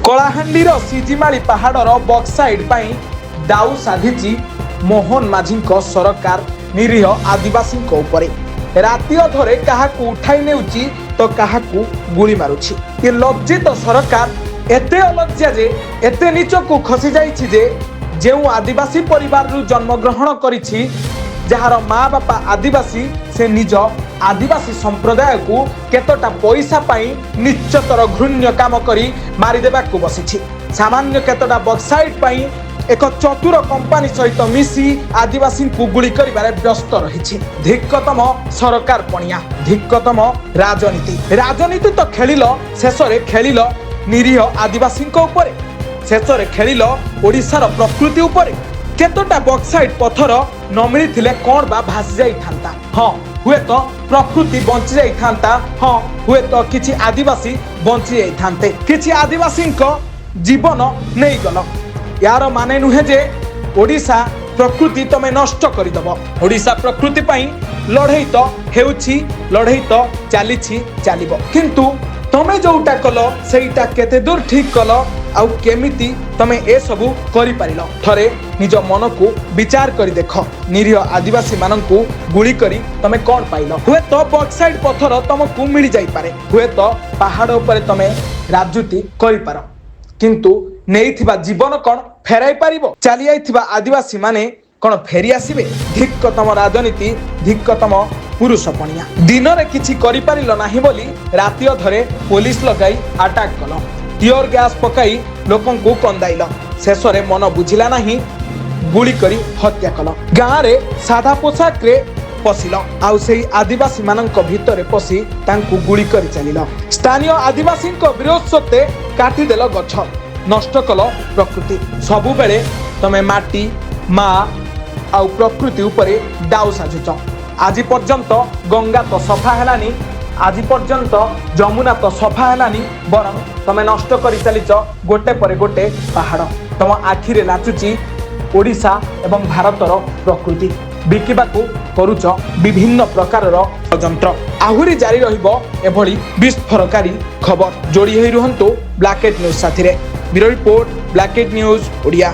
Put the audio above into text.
कलाहांडीर सिजिमाली पहाड़र backside पाई दाऊ साधिची मोहन माझींक सरकार निरीह आदिवासी उपरे राति अधरे काहाकू उठाई नेउची तो काहाकू गुली मारुची। ये लज्जित सरकार एते अलज्जा जे एते नीचकू खसी जाइछि जे जेउ आदिवासी परिवार जन्म ग्रहण करिछि जार माँ बापा आदिवासी से निज आदिवासी संप्रदाय को केतटा पैसा पाई निश्चतर घृण्य काम करी मारिदेबा को बसिछि। सामान्य केतटा बक्साइट पाई एक चतुर कंपानी सहित मिसी आदिवासी को गुली करिबारे व्यस्त रहिछि। धिक्कतम सरकार पणिया, धिक्कतम राजनीति। राजनीति तो खेलिल, शेष रे खेलिल निरीह आदिवासी उपरे, शेष रे खेलिल ओडिशार प्रकृति उपरे। केतटा बक्साइट पथर न मिली कौन बा भासी जाई थांता। हाँ हुए तो प्रकृति बंची जाई थांता। हाँ हुए तो किछि आदिवासी बंची जाई थांते, किछि आदिवासी जीवन नहीं गल। यार माने नुहे जे ओडिशा प्रकृति तमे नष्ट करदब। ओडिशा प्रकृति पाई लड़ई तो हेउछि, लड़ई तो चलीछि चलिब, किंतु तमे जोटा कल सेटा केते दूर ठीक कल आउ केमिति तमे ए सबु करि पारिलो। थरे निज मन को विचार करी देख। निरीह आदिवासी माननकू गुली करी तमे कौन पाइलो? हुए तो बक्साइड पथर तुमको मिल जाई पारे, हुए तो पहाड़ उपरे तमे राजनीति करि पारो, किंतु नेइथिबा जीवन कौन फेराई पारिबो? चली आइथिबा आदिवासी माने कौन फेरी आसीबे? धिक्कतम राजनीति, धिक्कतम पुरुष पणिया। दिन रे किछि करि पारिलो नाही बोली राति अधरे पुलिस लगाई अटैक कल, टियर गैस पकाई लोकन को कंदाइल, शेष रे मन बुझिला नाही गुली करी हत्या कल। गाँव रे सादा पोशाक रे पशिल आउ सेही आदिवासी मानक भितरे पशि तांकू गुली करी चलिल। स्थानीय आदिवासी विरोध सत्ते काटी देल गछ, नष्ट कल प्रकृति। सबु बेले तमे माटी माँ आउ प्रकृति उपरे दाऊ साजुच। आज पर्यंत गंगा तो सफा हेलानी, आज पर्यंत जमुना तो सफा हेलानी, बरं तमे नष्ट करी चलीच गोटे पर गोटे पहाड़। तम आखिरे नाचुची ओडिशा एवं भारतर प्रकृति। बिकिबाकू करूच विभिन्न प्रकारर षड्यंत्र। आहुरी जारी रहिबो एभली विस्फोरकारी खबर। जोड़ी होई रुहंतु ब्लैकेट न्यूज साथी रे। ब्यूरो रिपोर्ट ब्लैकेट न्यूज ओडिया।